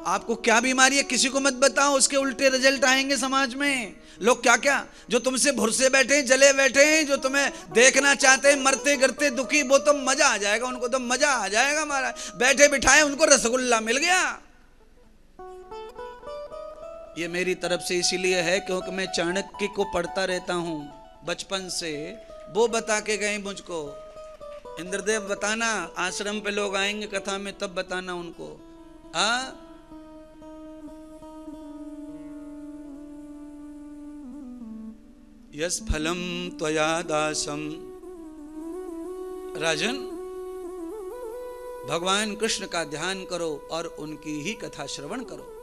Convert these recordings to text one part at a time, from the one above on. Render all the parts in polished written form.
आपको क्या बीमारी है किसी को मत बताओ, उसके उल्टे रिजल्ट आएंगे समाज में। लोग क्या क्या जो तुमसे भुरसे बैठे जले बैठे हैं, जो तुम्हें देखना चाहते हैं मरते गिरते दुखी, वो तो मजा आ जाएगा, उनको तो मजा आ जाएगा महाराज। बैठे बिठाए उनको रसगुल्ला मिल गया। ये मेरी तरफ से इसीलिए है क्योंकि मैं चाणक्य को पढ़ता रहता हूं बचपन से। वो बता के गए मुझको, इंद्रदेव बताना आश्रम पे लोग आएंगे कथा में तब बताना उनको। यस फलम त्वया दासम। राजन, भगवान कृष्ण का ध्यान करो और उनकी ही कथा श्रवण करो।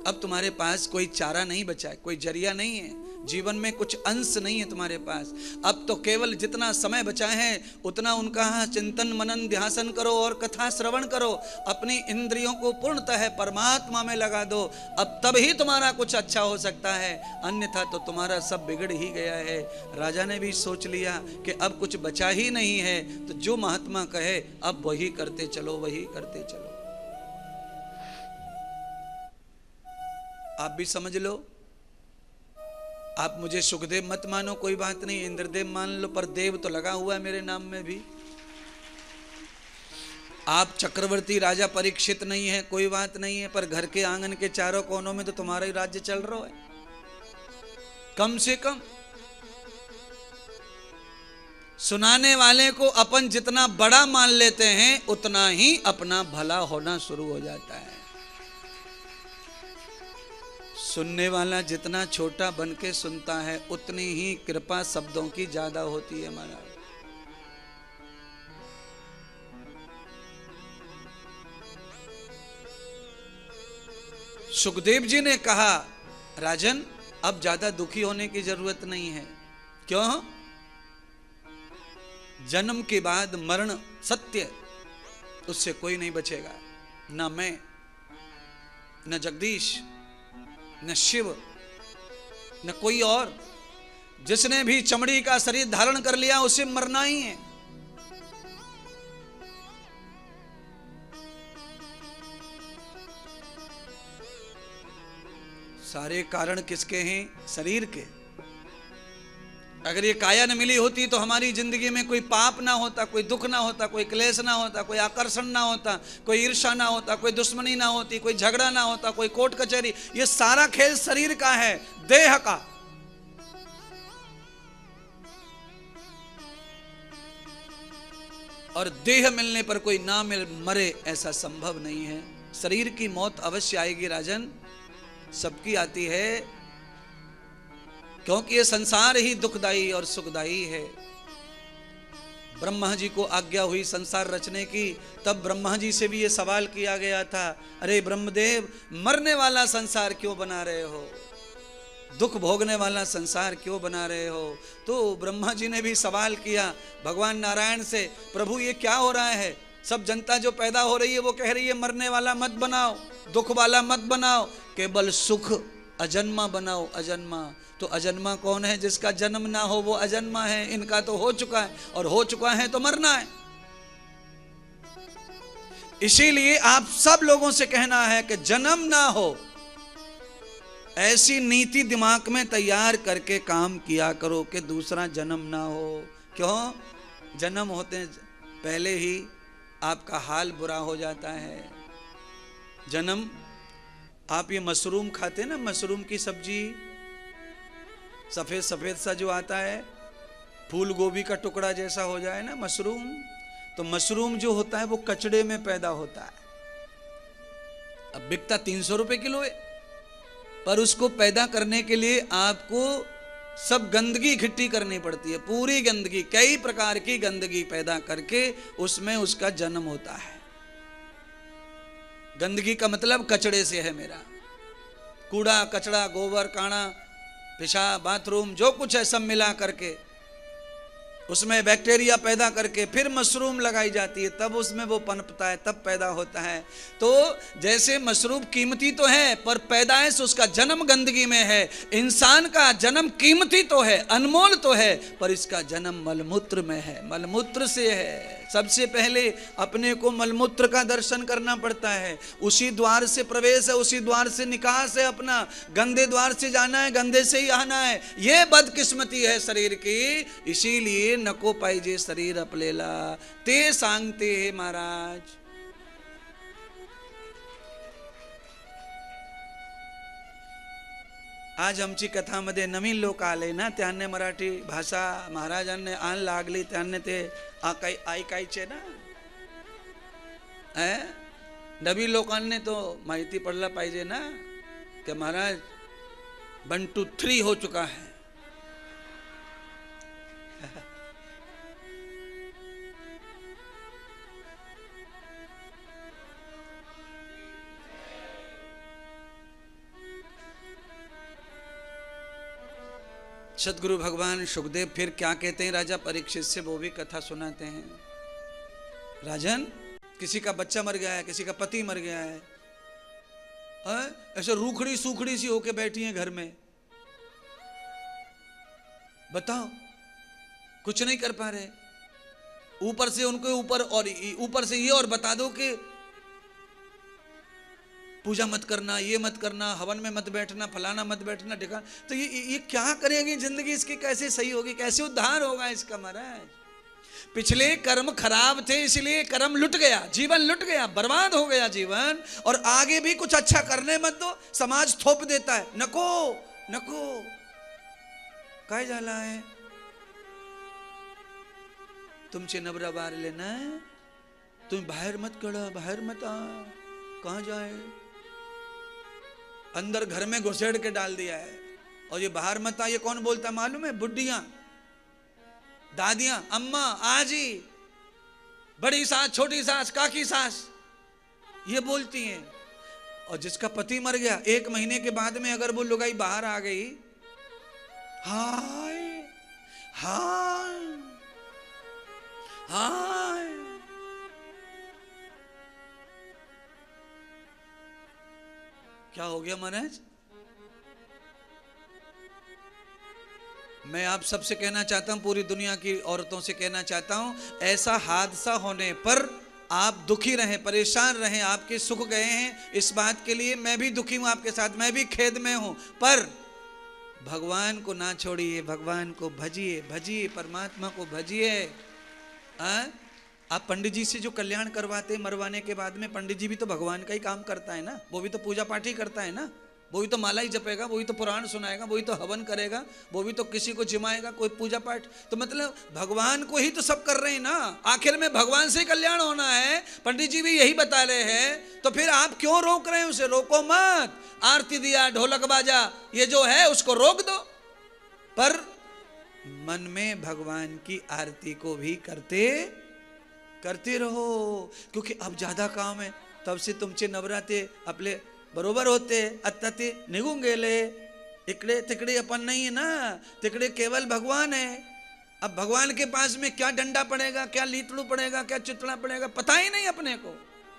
अब तुम्हारे पास कोई चारा नहीं बचा है, कोई जरिया नहीं है, जीवन में कुछ अंश नहीं है तुम्हारे पास। अब तो केवल जितना समय बचा है उतना उनका चिंतन मनन ध्यान करो और कथा श्रवण करो। अपनी इंद्रियों को पूर्णतः परमात्मा में लगा दो, अब तब ही तुम्हारा कुछ अच्छा हो सकता है, अन्यथा तो तुम्हारा सब बिगड़ ही गया है। राजा ने भी सोच लिया कि अब कुछ बचा ही नहीं है, तो जो महात्मा कहे अब वही करते चलो, वही करते चलो। आप भी समझ लो, आप मुझे सुखदेव मत मानो, कोई बात नहीं, इंद्रदेव मान लो, पर देव तो लगा हुआ है मेरे नाम में भी। आप चक्रवर्ती राजा परीक्षित नहीं है, कोई बात नहीं है, पर घर के आंगन के चारों कोनों में तो तुम्हारा ही राज्य चल रहा है। कम से कम सुनाने वाले को अपन जितना बड़ा मान लेते हैं उतना ही अपना भला होना शुरू हो जाता है। सुनने वाला जितना छोटा बन के सुनता है उतनी ही कृपा शब्दों की ज्यादा होती है महाराज। सुखदेव जी ने कहा, राजन अब ज्यादा दुखी होने की जरूरत नहीं है। क्यों? जन्म के बाद मरण सत्य, उससे कोई नहीं बचेगा, न मैं, न जगदीश, न शिव, न कोई और। जिसने भी चमड़ी का शरीर धारण कर लिया उसे मरना ही है। सारे कारण किसके हैं? शरीर के। अगर ये काया न मिली होती तो हमारी जिंदगी में कोई पाप ना होता, कोई दुख ना होता, कोई क्लेश ना होता, कोई आकर्षण ना होता, कोई ईर्ष्या ना होता, कोई दुश्मनी ना होती, कोई झगड़ा ना होता, कोई कोर्ट कचहरी। ये सारा खेल शरीर का है, देह का। और देह मिलने पर कोई ना मरे ऐसा संभव नहीं है। शरीर की मौत अवश्य आएगी राजन, सबकी आती है, क्योंकि ये संसार ही दुखदाई और सुखदाई है। ब्रह्मा जी को आज्ञा हुई संसार रचने की, तब ब्रह्मा जी से भी ये सवाल किया गया था, अरे ब्रह्मदेव मरने वाला संसार क्यों बना रहे हो, दुख भोगने वाला संसार क्यों बना रहे हो? तो ब्रह्मा जी ने भी सवाल किया भगवान नारायण से, प्रभु ये क्या हो रहा है? सब जनता जो पैदा हो रही है वो कह रही है मरने वाला मत बनाओ, दुख वाला मत बनाओ, केवल सुख अजन्मा बनाओ, अजन्मा। तो अजन्मा कौन है? जिसका जन्म ना हो वो अजन्मा है। इनका तो हो चुका है, और हो चुका है तो मरना है। इसीलिए आप सब लोगों से कहना है कि जन्म ना हो, ऐसी नीति दिमाग में तैयार करके काम किया करो कि दूसरा जन्म ना हो। क्यों? जन्म होते पहले ही आपका हाल बुरा हो जाता है। जन्म, आप ये मशरूम खाते ना, मशरूम की सब्जी, सफेद सफेद सा जो आता है, फूल गोभी का टुकड़ा जैसा हो जाए ना मशरूम, तो मशरूम जो होता है वो कचड़े में पैदा होता है। अब बिकता 300 रुपए किलो है, पर उसको पैदा करने के लिए आपको सब गंदगी इकट्ठी करनी पड़ती है, पूरी गंदगी, कई प्रकार की गंदगी पैदा करके उसमें उसका जन्म होता है। गंदगी का मतलब कचड़े से है मेरा, कूड़ा कचड़ा, गोबर काड़ा, पेशाब, बाथरूम, जो कुछ है सब मिला करके उसमें बैक्टीरिया पैदा करके फिर मशरूम लगाई जाती है, तब उसमें वो पनपता है, तब पैदा होता है। तो जैसे मशरूम कीमती तो है पर पैदाइश उसका जन्म गंदगी में है, इंसान का जन्म कीमती तो है, अनमोल तो है, पर इसका जन्म मलमूत्र में है, मलमूत्र से है। सबसे पहले अपने को मलमूत्र का दर्शन करना पड़ता है, उसी द्वार से प्रवेश है, उसी द्वार से निकास है, अपना गंदे द्वार से जाना है, गंदे से ही आना है। ये बदकिस्मती है शरीर की, इसीलिए नको पाइजे शरीर अपलेला ते सांगते है महाराज। आज आमची कथामध्ये नवीन लोक आले ना, त्यांनी मराठी भाषा महाराजांनी आण लागली, त्यांनी ते ऐकायचे ना, नवीन लोकांनी तो माहिती पडला पाहिजे ना कि महाराज 1 2 3 हो चुका है। सदगुरु भगवान सुखदेव फिर क्या कहते हैं राजा परीक्षित से, वो भी कथा सुनाते हैं। राजन, किसी का बच्चा मर गया है, किसी का पति मर गया है, ऐसे रूखड़ी सूखड़ी सी होके बैठी हैं घर में, बताओ कुछ नहीं कर पा रहे। ऊपर से उनके ऊपर और ऊपर से ये और बता दो कि पूजा मत करना, ये मत करना, हवन में मत बैठना, फलाना मत बैठना, ठिकाना। तो ये क्या करेगी जिंदगी इसकी, कैसे सही होगी, कैसे उद्धार होगा इसका महाराज। पिछले कर्म खराब थे इसलिए कर्म लुट गया, जीवन लुट गया, बर्बाद हो गया जीवन, और आगे भी कुछ अच्छा करने मत दो, समाज थोप देता है, नको नको काय झाला है तुमचे नवरा बार लेना, तुम बाहर मत कड़ा, बाहर मत आ, कहां जाए, अंदर घर में घुसेड़ के डाल दिया है। और ये बाहर मत आ, ये कौन बोलता मालूम है? बुढ़ियां, दादियां, अम्मा, आजी, बड़ी सास, छोटी सास, काकी सास, ये बोलती हैं। और जिसका पति मर गया 1 महीने के बाद में अगर वो लुगाई बाहर आ गई, हाय हाय हाय, क्या हो गया महाराज? मैं आप सबसे कहना चाहता हूं, पूरी दुनिया की औरतों से कहना चाहता हूं, ऐसा हादसा होने पर आप दुखी रहें, परेशान रहें, आपके सुख गए हैं, इस बात के लिए मैं भी दुखी हूं आपके साथ, मैं भी खेद में हूं, पर भगवान को ना छोड़िए, भगवान को भजिए, भजिए, परमात्मा को भजिए। आप पंडित जी से जो कल्याण करवाते मरवाने के बाद में, पंडित जी भी तो भगवान का ही काम करता है ना, वो भी तो पूजा पाठ ही करता है ना, वो भी तो माला ही जपेगा, वो भी तो पुराण सुनाएगा, वो भी तो हवन करेगा, वो भी तो किसी को जिमाएगा, कोई पूजा पाठ, तो मतलब भगवान को ही तो सब कर रहे हैं ना, आखिर में भगवान से कल्याण होना है, पंडित जी भी यही बता रहे हैं, तो फिर आप क्यों रोक रहे हैं उसे? रोको मत, आरती दिया, ढोलक बाजा, ये जो है उसको रोक दो, पर मन में भगवान की आरती को भी करते रहो, क्योंकि अब ज्यादा काम है, तब से तुमचे नवराते आपले बरोबर होते, आता ते निघून गेले, इकडे तिकडे अपन नहीं है ना, तिकडे केवल भगवान है। अब भगवान के पास में क्या डंडा पड़ेगा, क्या लीतड़ू पड़ेगा, क्या चितड़ा पड़ेगा, पता ही नहीं अपने को।